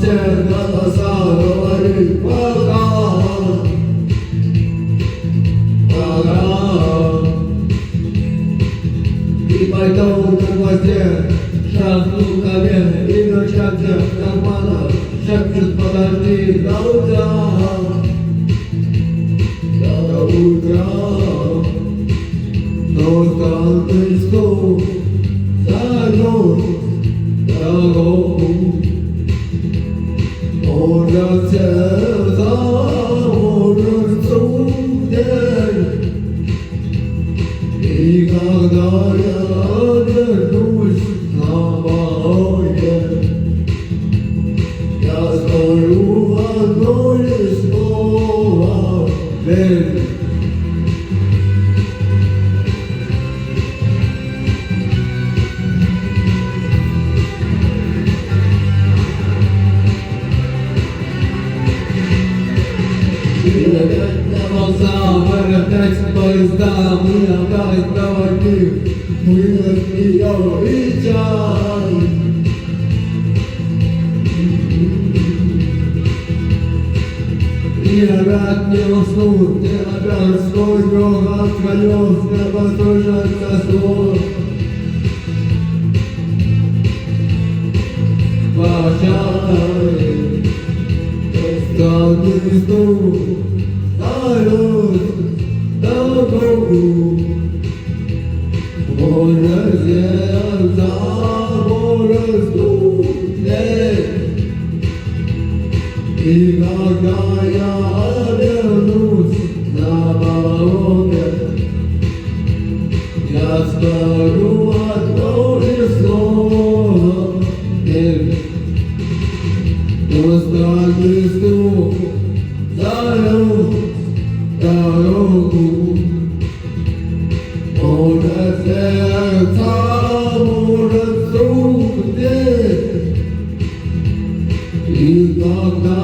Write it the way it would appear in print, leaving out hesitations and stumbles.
все голоса говорит пока. И пойду на гвозде, шагну ко мне, и ночами кармана шепчет подожди до утра. До утра. Но каждый стук зайдет дорогу. Может сердце, может судеб. И когда я вернусь на войне, я скажу одно лишь слово «Верь». И опять на вокзал, опять поезда, мы опять проводим, мы от нее и чай. И опять не уснут, и опять свой грохот колес, не послушаться слов. Прощай, каждый стук зайдет дорогу. Может сердце, может судеб. И когда я вернусь на дороге, я скажу одно лишь слово «Верь». Но страшный стук зайдет дорогу. Может сердце, может судеб. И когда